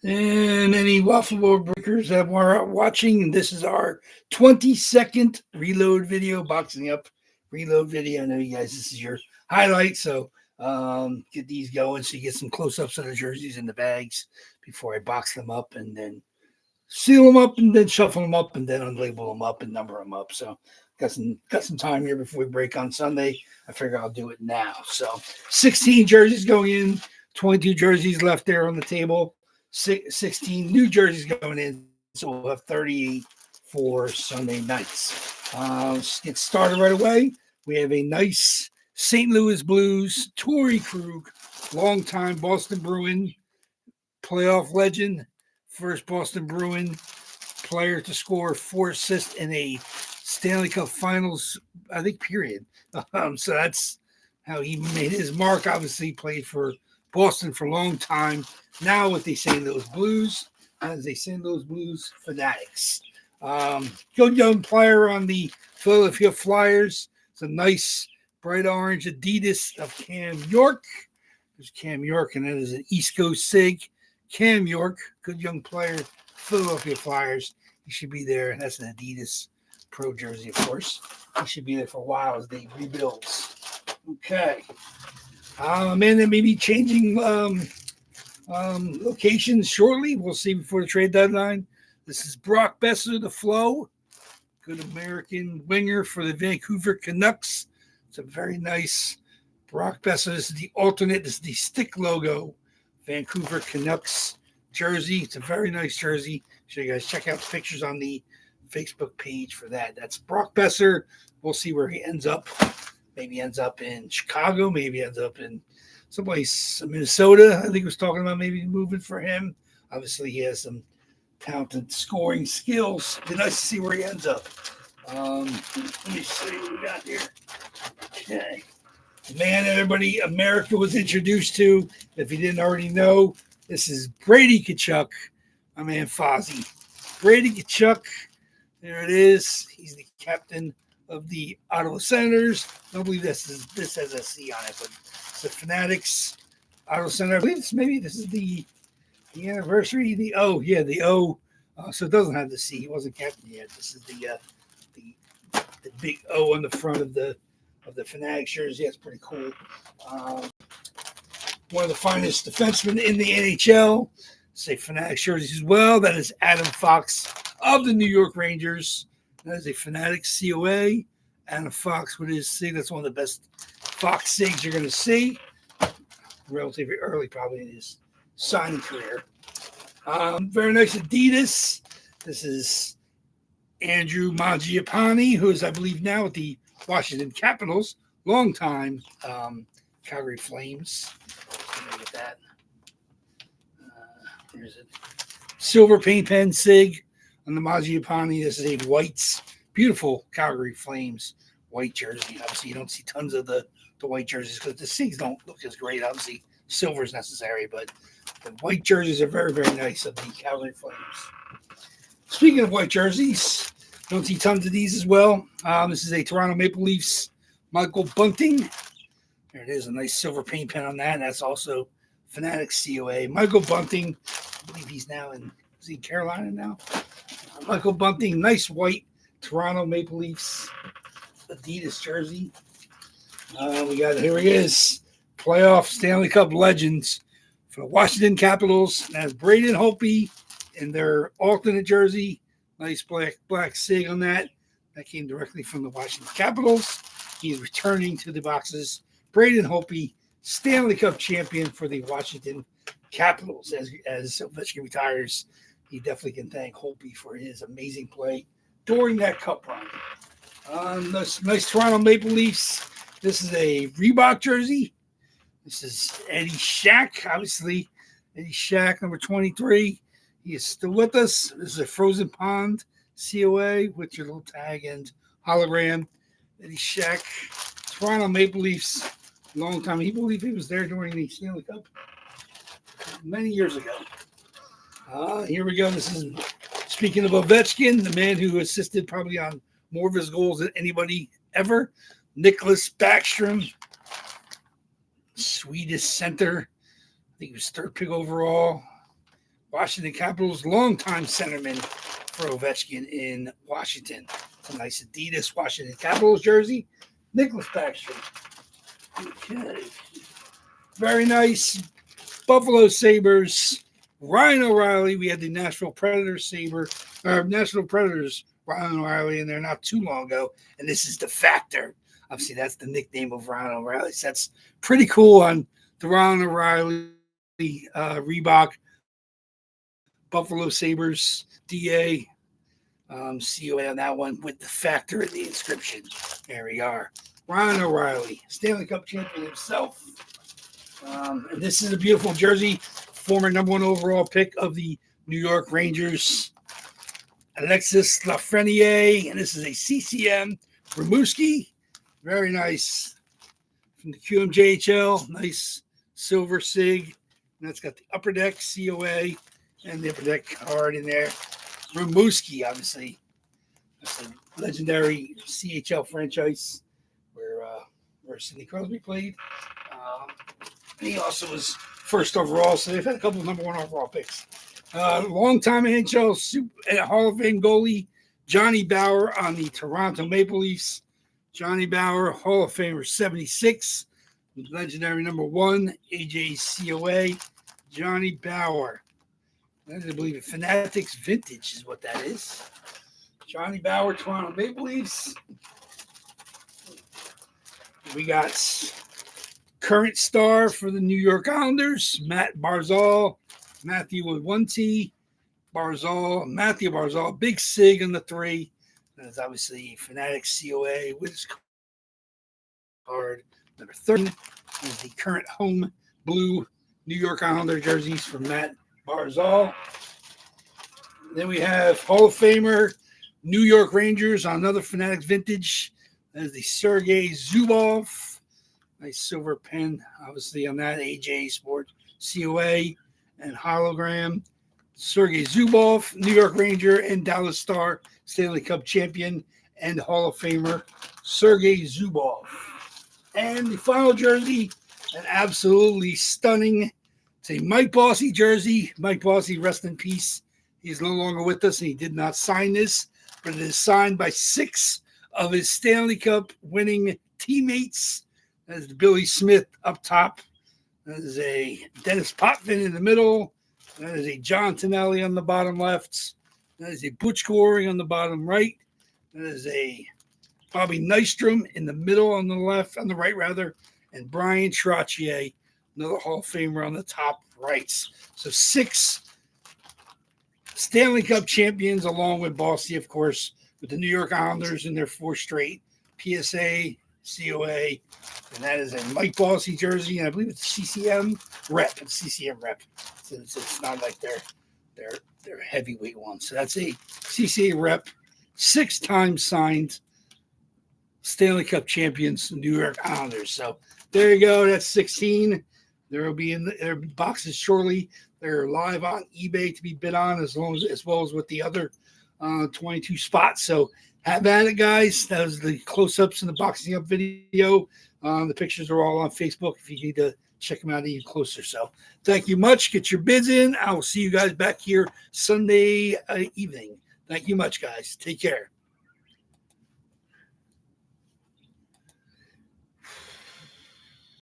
And any Waffleboard breakers that were watching, this is our 20-second reload video, boxing up reload video. I know you guys, this is your highlight, so get these going so you get some close-ups of the jerseys and the bags before I box them up and then seal them up and then shuffle them up and then unlabel them up and number them up. So got some time here before we break on Sunday. I figure I'll do it now. So 16 jerseys going in, 22 jerseys left there on the table, 16 new jerseys going in. So we'll have 38 for Sunday nights. Let's get started right away. We have a nice St. Louis Blues, Torrey Krug, longtime Boston Bruin, playoff legend, first Boston Bruin player to score 4 assists in a Stanley Cup Finals, I think, period. So that's how he made his mark. Obviously, played for Boston for a long time. Now with the St. Louis Blues, as a St. Louis Blues fanatics. Good young player on the Philadelphia Flyers. It's a nice bright orange Adidas of Cam York. There's Cam York, and that is an East Coast SIG. Cam York, good young player, Philadelphia Flyers. He should be there, and that's an Adidas Pro jersey, of course. He should be there for a while as they rebuild. Okay. Man, they may be changing locations shortly. We'll see before the trade deadline. This is Brock Besser, the Flow, good American winger for the Vancouver Canucks. It's a very nice Brock Besser. This is the alternate. This is the stick logo Vancouver Canucks jersey. It's a very nice jersey. So you guys check out the pictures on the Facebook page for that. That's Brock Besser. We'll see where he ends up. Maybe he ends up in Chicago. Maybe he ends up in someplace, Minnesota. I think was talking about maybe moving for him. Obviously, he has some talented scoring skills. It'd be nice to see where he ends up. Let me see what we got here. Okay. The man everybody, America was introduced to, if you didn't already know, this is Brady Tkachuk, my man Fozzie. Brady Tkachuk, there it is. He's the captain of the Ottawa Senators. I don't believe this has a C on it, but it's the Fanatics Ottawa Senator. I believe this is the anniversary. The O. So it doesn't have the C. He wasn't captain yet. This is the big O on the front of the Fanatics jersey. That's pretty cool. One of the finest defensemen in the NHL. Say Fanatics jerseys as well. That is Adam Fox of the New York Rangers. That is a Fanatics COA. Adam Fox with his SIG. That's one of the best Fox SIGs you're going to see. Relatively early, probably in his signing career. Very nice Adidas. This is Andrew Mangiapane, who is, I believe, now with the Washington Capitals. Longtime Calgary Flames. Let me get that. Where is it? Silver paint pen SIG on the Mangiapane. This is a whites. Beautiful Calgary Flames white jersey. Obviously, you don't see tons of the white jerseys because the SIGs don't look as great. Obviously, silver is necessary, but the white jerseys are very, very nice of the Calgary Flames. Speaking of white jerseys, don't see tons of these as well. This is a Toronto Maple Leafs Michael Bunting. There it is, a nice silver paint pen on that. And that's also Fanatics COA. Michael Bunting, I believe he's now in Carolina now. Michael Bunting, nice white Toronto Maple Leafs Adidas jersey. Here he is, playoff Stanley Cup legends for the Washington Capitals. That's Braden Holtby in their alternate jersey. Nice black SIG on that. That came directly from the Washington Capitals. He's returning to the boxes. Braden Holtby, Stanley Cup champion for the Washington Capitals. As Ovechkin retires, he definitely can thank Holtby for his amazing play during that Cup run. Nice Toronto Maple Leafs. This is a Reebok jersey. This is Eddie Shack, obviously. Eddie Shack, number 23. He is still with us. This is a Frozen Pond COA with your little tag and hologram. Eddie Shack, Toronto Maple Leafs, long time. He believed he was there during the Stanley Cup many years ago. Here we go. This is, speaking of Ovechkin, the man who assisted probably on more of his goals than anybody ever, Nicholas Backstrom, Swedish center. I think he was third pick overall. Washington Capitals longtime centerman for Ovechkin in Washington. It's a nice Adidas Washington Capitals jersey. Nicholas Backstrom. Okay. Very nice. Buffalo Sabres. Ryan O'Reilly. We had the Nashville Predators National Predators Ryan O'Reilly in there not too long ago. And this is the Factor. Obviously, that's the nickname of Ryan O'Reilly. So that's pretty cool on the Ryan O'Reilly Reebok Buffalo Sabres DA COA on that one with the Factor in the inscription. There we are. Ryan O'Reilly, Stanley Cup champion himself. And this is a beautiful jersey. Former #1 overall pick of the New York Rangers, Alexis Lafreniere. And this is a CCM Rimouski. Very nice. From the QMJHL. Nice silver SIG. And that's got the Upper Deck COA and the Upper Deck card in there. Rimouski, obviously. That's a legendary CHL franchise where Sidney Crosby played. And he also was first overall, so they've had a couple of #1 overall picks. Longtime NHL Hall of Fame goalie Johnny Bower on the Toronto Maple Leafs. Johnny Bower, Hall of Famer 76, legendary #1, AJCOA. Johnny Bower. I believe it. Fanatics Vintage is what that is. Johnny Bower, Toronto Maple Leafs. We got current star for the New York Islanders, Matt Barzal. Matthew with 1T. Matthew Barzal, big SIG on the 3. That's obviously Fanatics COA with his card. Number 13 is the current home blue New York Islander jerseys from Matt Barzal. Then we have Hall of Famer New York Rangers on another Fanatics Vintage. That is the Sergei Zubov. Nice silver pen, obviously, on that. AJ Sport COA and hologram. Sergei Zubov, New York Ranger and Dallas Star Stanley Cup champion and Hall of Famer Sergei Zubov. And the final jersey, an absolutely stunning. It's a Mike Bossy jersey. Mike Bossy, rest in peace. He's no longer with us, and he did not sign this, but it is signed by 6 of his Stanley Cup winning teammates. That is Billy Smith up top. That is a Dennis Potvin in the middle. That is a John Tonelli on the bottom left. That is a Butch Goring on the bottom right. That is a Bobby Nystrom in the middle on the right rather, and Brian Trottier, another Hall of Famer on the top right. So 6 Stanley Cup champions, along with Bossy, of course, with the New York Islanders in their 4 straight PSA, COA, and that is a Mike Bossy jersey, and I believe it's CCM rep. It's CCM rep. It's not like their heavyweight one. So that's a CCA rep, 6 times signed Stanley Cup champions, New York Islanders. So there you go. That's 16. There will be in their boxes shortly. They're live on eBay to be bid on, as well as with the other 22 spots. So have at it, guys. That was the close-ups and the boxing up video. The pictures are all on Facebook if you need to check them out even closer. So thank you much. Get your bids in. I will see you guys back here Sunday evening. Thank you much, guys. Take care.